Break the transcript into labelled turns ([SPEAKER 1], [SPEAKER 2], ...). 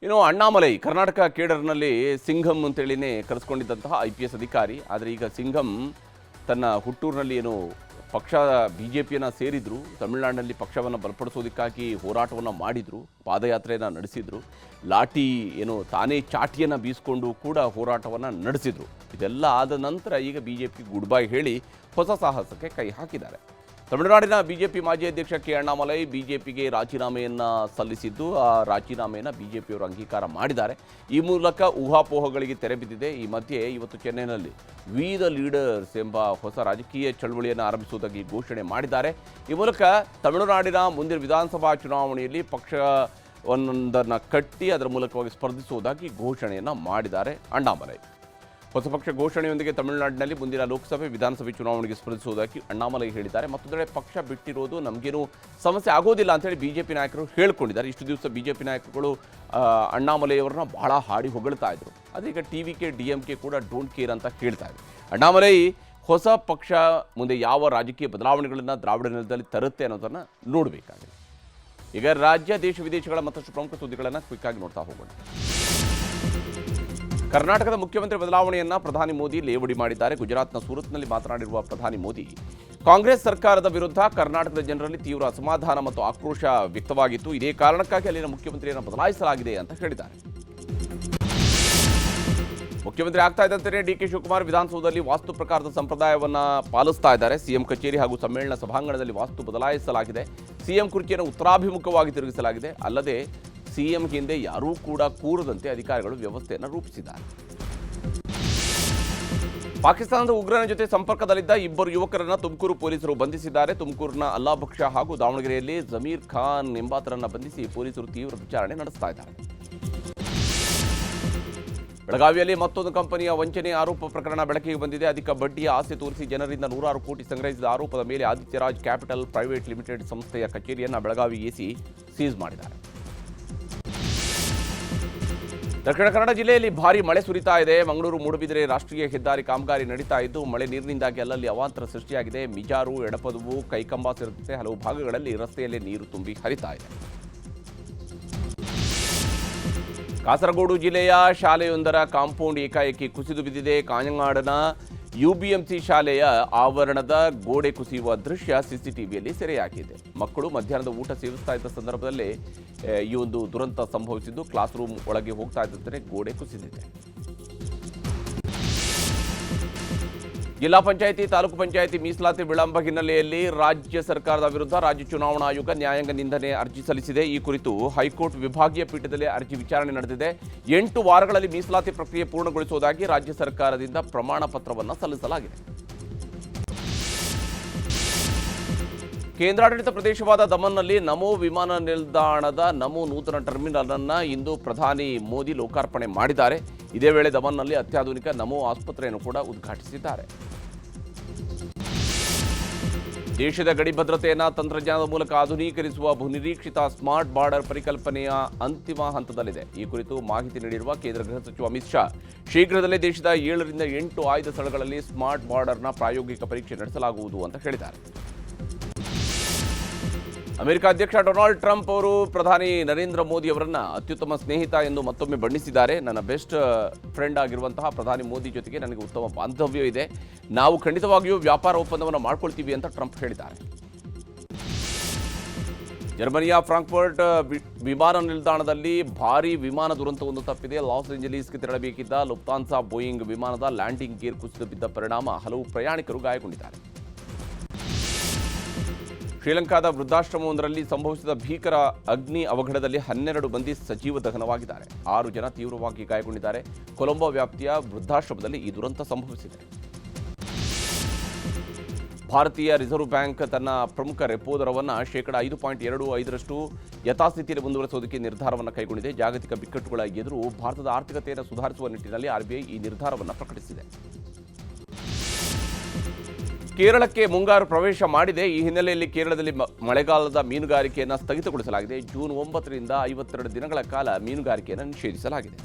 [SPEAKER 1] ಇನ್ನು ಅಣ್ಣಾಮಲೈ ಕರ್ನಾಟಕ ಕೇಡರ್ನಲ್ಲಿ ಸಿಂಘಂ ಅಂತೇಳಿನೇ ಕರೆಸ್ಕೊಂಡಿದ್ದಂತಹ IPS ಅಧಿಕಾರಿ. ಆದರೆ ಈಗ ಸಿಂಘಂ ತನ್ನ ಹುಟ್ಟೂರಿನಲ್ಲಿ ಏನು ಪಕ್ಷ BJPಯನ್ನು ಸೇರಿದ್ರು, ತಮಿಳುನಾಡಿನಲ್ಲಿ ಪಕ್ಷವನ್ನು ಬಲಪಡಿಸೋದಕ್ಕಾಗಿ ಹೋರಾಟವನ್ನು ಮಾಡಿದರು, ಪಾದಯಾತ್ರೆಯನ್ನು ನಡೆಸಿದರು, ಲಾಠಿ ಏನು ತಾನೇ ಚಾಟಿಯನ್ನು ಬೀಸಿಕೊಂಡು ಕೂಡ ಹೋರಾಟವನ್ನು ನಡೆಸಿದರು. ಇದೆಲ್ಲ ಆದ ನಂತರ ಈಗ BJP ಗುಡ್ ಬೈ ಹೇಳಿ ಹೊಸ ಸಾಹಸಕ್ಕೆ ಕೈ ಹಾಕಿದ್ದಾರೆ. ತಮಿಳುನಾಡಿನ BJP ಮಾಜಿ ಅಧ್ಯಕ್ಷ ಕೆ ಅಣ್ಣಾಮಲೈ BJPಗೆ ರಾಜೀನಾಮೆಯನ್ನು ಸಲ್ಲಿಸಿದ್ದು, ಆ ರಾಜೀನಾಮೆಯನ್ನು BJPಯವರು ಅಂಗೀಕಾರ ಮಾಡಿದ್ದಾರೆ. ಈ ಮೂಲಕ ಊಹಾಪೋಹಗಳಿಗೆ ತೆರೆ ಬಿದ್ದಿದೆ. ಈ ಮಧ್ಯೆ ಇವತ್ತು ಚೆನ್ನೈನಲ್ಲಿ ವಿ ದ ಲೀಡರ್ಸ್ ಎಂಬ ಹೊಸ ರಾಜಕೀಯ ಚಳವಳಿಯನ್ನು ಆರಂಭಿಸುವುದಾಗಿ ಘೋಷಣೆ ಮಾಡಿದ್ದಾರೆ. ಈ ಮೂಲಕ ತಮಿಳುನಾಡಿನ ಮುಂದಿನ ವಿಧಾನಸಭಾ ಚುನಾವಣೆಯಲ್ಲಿ ಪಕ್ಷವೊಂದನ್ನು ಕಟ್ಟಿ ಅದರ ಮೂಲಕವಾಗಿ ಸ್ಪರ್ಧಿಸುವುದಾಗಿ ಘೋಷಣೆಯನ್ನು ಮಾಡಿದ್ದಾರೆ ಅಣ್ಣಾಮಲೈ. ಹೊಸ ಪಕ್ಷ ಘೋಷಣೆಯೊಂದಿಗೆ ತಮಿಳುನಾಡಿನಲ್ಲಿ ಮುಂದಿನ ಲೋಕಸಭೆ ವಿಧಾನಸಭೆ ಚುನಾವಣೆಗೆ ಸ್ಪರ್ಧಿಸುವುದಾಗಿ ಅಣ್ಣಾಮಲೈ ಹೇಳಿದ್ದಾರೆ. ಮತ್ತೊಂದೆಡೆ ಪಕ್ಷ ಬಿಟ್ಟಿರೋದು ನಮಗೇನು ಸಮಸ್ಯೆ ಆಗೋದಿಲ್ಲ ಅಂತೇಳಿ BJP ನಾಯಕರು ಹೇಳ್ಕೊಂಡಿದ್ದಾರೆ. ಇಷ್ಟು ದಿವಸ BJP ನಾಯಕರುಗಳು ಅಣ್ಣಾಮಲೈಯವರನ್ನ ಬಹಳ ಹಾಡಿ ಹೊಗಳ್ತಾ ಇದ್ರು. ಅದೀಗ TVK DMK ಕೂಡ ಡೋಂಟ್ ಕೇರ್ ಅಂತ ಹೇಳ್ತಾ ಇದ್ರು. ಅಣ್ಣಾಮಲೈ ಹೊಸ ಪಕ್ಷ ಮುಂದೆ ಯಾವ ರಾಜಕೀಯ ಬದಲಾವಣೆಗಳನ್ನು ದ್ರಾವಿಡ ನೆಲದಲ್ಲಿ ತರುತ್ತೆ ಅನ್ನೋದನ್ನು ನೋಡಬೇಕಾಗಿದೆ. ಈಗ ರಾಜ್ಯ ದೇಶ ವಿದೇಶಗಳ ಮತ್ತಷ್ಟು ಪ್ರಮುಖ ಸುದ್ದಿಗಳನ್ನು ಕ್ವಿಕ್ ಆಗಿ ನೋಡ್ತಾ ಹೋಗೋಣ. ಕರ್ನಾಟಕದ ಮುಖ್ಯಮಂತ್ರಿ ಬದಲಾವಣೆಯನ್ನು ಪ್ರಧಾನಿ ಮೋದಿ ಲೇವಡಿ ಮಾಡಿದ್ದಾರೆ. ಗುಜರಾತ್ನ ಸೂರತ್ನಲ್ಲಿ ಮಾತನಾಡಿರುವ ಪ್ರಧಾನಿ ಮೋದಿ, ಕಾಂಗ್ರೆಸ್ ಸರ್ಕಾರದ ವಿರುದ್ಧ ಕರ್ನಾಟಕದ ಜನರಲ್ಲಿ ತೀವ್ರ ಅಸಮಾಧಾನ ಮತ್ತು ಆಕ್ರೋಶ ವ್ಯಕ್ತವಾಗಿತ್ತು. ಇದೇ ಕಾರಣಕ್ಕಾಗಿ ಅಲ್ಲಿನ ಮುಖ್ಯಮಂತ್ರಿಯನ್ನು ಬದಲಾಯಿಸಲಾಗಿದೆ ಅಂತ ಹೇಳಿದ್ದಾರೆ. ಮುಖ್ಯಮಂತ್ರಿ ಆಗ್ತಾ ಇದ್ದಂತೆ DK ಶಿವಕುಮಾರ್ ವಿಧಾನಸೌಧದಲ್ಲಿ ವಾಸ್ತು ಪ್ರಕಾರದ ಸಂಪ್ರದಾಯವನ್ನು ಪಾಲಿಸ್ತಾ ಇದ್ದಾರೆ. CM ಕಚೇರಿ ಹಾಗೂ ಸಮ್ಮೇಳನ ಸಭಾಂಗಣದಲ್ಲಿ ವಾಸ್ತು ಬದಲಾಯಿಸಲಾಗಿದೆ. CM ಕುರ್ಚಿಯನ್ನು ಉತ್ತರಾಭಿಮುಖವಾಗಿ ತಿರುಗಿಸಲಾಗಿದೆ. ಅಲ್ಲದೆ CM ಹಿಂದೆ ಯಾರೂ ಕೂಡ ಕೂರದಂತೆ ಅಧಿಕಾರಿಗಳು ವ್ಯವಸ್ಥೆಯನ್ನು ರೂಪಿಸಿದ್ದಾರೆ. ಪಾಕಿಸ್ತಾನದ ಉಗ್ರನ ಜೊತೆ ಸಂಪರ್ಕದಲ್ಲಿದ್ದ ಇಬ್ಬರು ಯುವಕರನ್ನು ತುಮಕೂರು ಪೊಲೀಸರು ಬಂಧಿಸಿದ್ದಾರೆ. ತುಮಕೂರಿನ ಅಲ್ಲಾಬಕ್ಷ ಹಾಗೂ ದಾವಣಗೆರೆಯಲ್ಲಿ ಜಮೀರ್ ಖಾನ್ ಎಂಬಾತರನ್ನು ಬಂಧಿಸಿ ಪೊಲೀಸರು ತೀವ್ರ ವಿಚಾರಣೆ ನಡೆಸ್ತಾ ಇದ್ದಾರೆ. ಬೆಳಗಾವಿಯಲ್ಲಿ ಮತ್ತೊಂದು ಕಂಪನಿಯ ವಂಚನೆ ಆರೋಪ ಪ್ರಕರಣ ಬೆಳಕಿಗೆ ಬಂದಿದೆ. ಅಧಿಕ ಬಡ್ಡಿಯ ಆಸೆ ತೋರಿಸಿ ಜನರಿಂದ 106 ಕೋಟಿ ಸಂಗ್ರಹಿಸಿದ ಆರೋಪದ ಮೇಲೆ ಆದಿತ್ಯರಾಜ್ ಕ್ಯಾಪಿಟಲ್ ಪ್ರೈವೇಟ್ ಲಿಮಿಟೆಡ್ ಸಂಸ್ಥೆಯ ಕಚೇರಿಯನ್ನು ಬೆಳಗಾವಿ AC ಸೀಸ್ ಮಾಡಿದ್ದಾರೆ. ದಕ್ಷಿಣ ಕನ್ನಡ ಜಿಲ್ಲೆಯಲ್ಲಿ ಭಾರೀ ಮಳೆ ಸುರಿತಾ ಇದೆ. ಮಂಗಳೂರು ಮೂಡುಬಿದಿರೆ ರಾಷ್ಟ್ರೀಯ ಹೆದ್ದಾರಿ ಕಾಮಗಾರಿ ನಡೀತಾ ಇದ್ದು, ಮಳೆ ನೀರಿನಿಂದಾಗಿ ಅಲ್ಲಲ್ಲಿ ಅವಾಂತರ ಸೃಷ್ಟಿಯಾಗಿದೆ. ಮಿಜಾರು, ಎಡಪದುವು, ಕೈಕಂಬ ಸೇರಿದಂತೆ ಹಲವು ಭಾಗಗಳಲ್ಲಿ ರಸ್ತೆಯಲ್ಲಿ ನೀರು ತುಂಬಿ ಹರಿತಾ ಇದೆ. ಕಾಸರಗೋಡು ಜಿಲ್ಲೆಯ ಶಾಲೆಯೊಂದರ ಕಾಂಪೌಂಡ್ ಏಕಾಏಕಿ ಕುಸಿದು ಬಿದ್ದಿದೆ. ಕಾಂಜಂಗಾಡಿನ UBMC ಶಾಲೆಯ ಆವರಣದ ಗೋಡೆ ಕುಸಿಯುವ ದೃಶ್ಯ CCTVಯಲ್ಲಿ ಸೆರೆಯಾಗಿದೆ. ಮಕ್ಕಳು ಮಧ್ಯಾಹ್ನದ ಊಟ ಸೇವಿಸ್ತಾ ಇದ್ದ ಸಂದರ್ಭದಲ್ಲೇ ಈ ಒಂದು ದುರಂತ ಸಂಭವಿಸಿದ್ದು, ಕ್ಲಾಸ್ ರೂಮ್ ಒಳಗೆ ಹೋಗ್ತಾ ಇದ್ದಂತೆ ಗೋಡೆ ಕುಸಿದಿದೆ. ಜಿಲ್ಲಾ ಪಂಚಾಯಿತಿ, ತಾಲೂಕು ಪಂಚಾಯಿತಿ ಮೀಸಲಾತಿ ವಿಳಂಬ ಹಿನ್ನೆಲೆಯಲ್ಲಿ ರಾಜ್ಯ ಸರ್ಕಾರದ ವಿರುದ್ಧ ರಾಜ್ಯ ಚುನಾವಣಾ ಆಯೋಗ ನ್ಯಾಯಾಂಗ ನಿಂದನೆ ಅರ್ಜಿ ಸಲ್ಲಿಸಿದೆ. ಈ ಕುರಿತು ಹೈಕೋರ್ಟ್ ವಿಭಾಗೀಯ ಪೀಠದಲ್ಲಿ ಅರ್ಜಿ ವಿಚಾರಣೆ ನಡೆದಿದೆ. 8 ವಾರಗಳಲ್ಲಿ ಮೀಸಲಾತಿ ಪ್ರಕ್ರಿಯೆ ಪೂರ್ಣಗೊಳಿಸುವುದಾಗಿ ರಾಜ್ಯ ಸರ್ಕಾರದಿಂದ ಪ್ರಮಾಣ ಪತ್ರವನ್ನು ಸಲ್ಲಿಸಲಾಗಿದೆ. ಕೇಂದ್ರಾಡಳಿತ ಪ್ರದೇಶವಾದ ದಮನ್ನಲ್ಲಿ ನಮೋ ವಿಮಾನ ನಿಲ್ದಾಣದ ನಮೋ ನೂತನ ಟರ್ಮಿನಲ್ ಅನ್ನು ಇಂದು ಪ್ರಧಾನಿ ಮೋದಿ ಲೋಕಾರ್ಪಣೆ ಮಾಡಿದ್ದಾರೆ. ಇದೇ ವೇಳೆ ದಮನ್ನಲ್ಲಿ ಅತ್ಯಾಧುನಿಕ ನಮೋ ಆಸ್ಪತ್ರೆಯನ್ನು ಕೂಡ ಉದ್ಘಾಟಿಸಿದ್ದಾರೆ. ದೇಶದ ಗಡಿ ಭದ್ರತೆಯನ್ನು ತಂತ್ರಜ್ಞಾನದ ಮೂಲಕ ಆಧುನೀಕರಿಸುವ ಬಹುನಿರೀಕ್ಷಿತ ಸ್ಮಾರ್ಟ್ ಬಾರ್ಡರ್ ಪರಿಕಲ್ಪನೆಯ ಅಂತಿಮ ಹಂತದಲ್ಲಿದೆ. ಈ ಕುರಿತು ಮಾಹಿತಿ ನೀಡಿರುವ ಕೇಂದ್ರ ಗೃಹ ಸಚಿವ ಅಮಿತ್ ಶಾ, ಶೀಘ್ರದಲ್ಲೇ ದೇಶದ 7 ರಿಂದ 8 ಆಯ್ದ ಸ್ಥಳಗಳಲ್ಲಿ ಸ್ಮಾರ್ಟ್ ಬಾರ್ಡರ್ನ ಪ್ರಾಯೋಗಿಕ ಪರೀಕ್ಷೆ ನಡೆಸಲಾಗುವುದು ಅಂತ ಹೇಳಿದ್ದಾರೆ. ಅಮೆರಿಕ ಅಧ್ಯಕ್ಷ ಡೊನಾಲ್ಡ್ ಟ್ರಂಪ್ ಅವರು ಪ್ರಧಾನಿ ನರೇಂದ್ರ ಮೋದಿ ಅವರನ್ನ ಅತ್ಯುತ್ತಮ ಸ್ನೇಹಿತ ಎಂದು ಮತ್ತೊಮ್ಮೆ ಬಣ್ಣಿಸಿದ್ದಾರೆ. ನನ್ನ ಬೆಸ್ಟ್ ಫ್ರೆಂಡ್ ಆಗಿರುವಂತಹ ಪ್ರಧಾನಿ ಮೋದಿ ಜೊತೆಗೆ ನನಗೆ ಉತ್ತಮ ಬಾಂಧವ್ಯ ಇದೆ. ನಾವು ಖಂಡಿತವಾಗಿಯೂ ವ್ಯಾಪಾರ ಒಪ್ಪಂದವನ್ನು ಮಾಡ್ಕೊಳ್ತೀವಿ ಅಂತ ಟ್ರಂಪ್ ಹೇಳಿದ್ದಾರೆ. ಜರ್ಮನಿಯ ಫ್ರಾಂಕ್ಫರ್ಟ್ ವಿಮಾನ ನಿಲ್ದಾಣದಲ್ಲಿ ಭಾರೀ ವಿಮಾನ ದುರಂತವೊಂದು ತಪ್ಪಿದೆ. ಲಾಸ್ ಏಂಜಲೀಸ್ಗೆ ತೆರಳಬೇಕಿದ್ದ ಲುಫ್ತಾನ್ಸಾ ಬೋಯಿಂಗ್ ವಿಮಾನದ ಲ್ಯಾಂಡಿಂಗ್ ಗೇರ್ ಕುಸಿದು ಬಿದ್ದ ಪರಿಣಾಮ ಹಲವು ಪ್ರಯಾಣಿಕರು ಗಾಯಗೊಂಡಿದ್ದಾರೆ. ಶ್ರೀಲಂಕಾದ ವೃದ್ಧಾಶ್ರಮವೊಂದರಲ್ಲಿ ಸಂಭವಿಸಿದ ಭೀಕರ ಅಗ್ನಿ ಅವಘಡದಲ್ಲಿ 12 ಮಂದಿ ಸಜೀವ ದಹನವಾಗಿದ್ದಾರೆ. 6 ಜನ ತೀವ್ರವಾಗಿ ಗಾಯಗೊಂಡಿದ್ದಾರೆ. ಕೊಲಂಬೋ ವ್ಯಾಪ್ತಿಯ ವೃದ್ಧಾಶ್ರಮದಲ್ಲಿ ಈ ದುರಂತ ಸಂಭವಿಸಿದೆ. ಭಾರತೀಯ ರಿಸರ್ವ್ ಬ್ಯಾಂಕ್ ತನ್ನ ಪ್ರಮುಖ ರೆಪೋ ದರವನ್ನು -5.25% ಯಥಾಸ್ಥಿತಿಯಲ್ಲಿ ಮುಂದುವರೆಸುವುದಕ್ಕೆ ನಿರ್ಧಾರವನ್ನು ಕೈಗೊಂಡಿದೆ. ಜಾಗತಿಕ ಬಿಕ್ಕಟ್ಟುಗಳ ಎದುರು ಭಾರತದ ಆರ್ಥಿಕತೆಯನ್ನು ಸುಧಾರಿಸುವ ನಿಟ್ಟಿನಲ್ಲಿ RBI ಈ ನಿರ್ಧಾರವನ್ನು ಪ್ರಕಟಿಸಿದೆ. ಕೇರಳಕ್ಕೆ ಮುಂಗಾರು ಪ್ರವೇಶ ಮಾಡಿದೆ. ಈ ಹಿನ್ನೆಲೆಯಲ್ಲಿ ಕೇರಳದಲ್ಲಿ ಮಳೆಗಾಲದ ಮೀನುಗಾರಿಕೆಯನ್ನು ಸ್ಥಗಿತಗೊಳಿಸಲಾಗಿದೆ. ಜೂನ್ 9 ರಿಂದ 52 ದಿನಗಳ ಕಾಲ ಮೀನುಗಾರಿಕೆಯನ್ನು ನಿಷೇಧಿಸಲಾಗಿದೆ.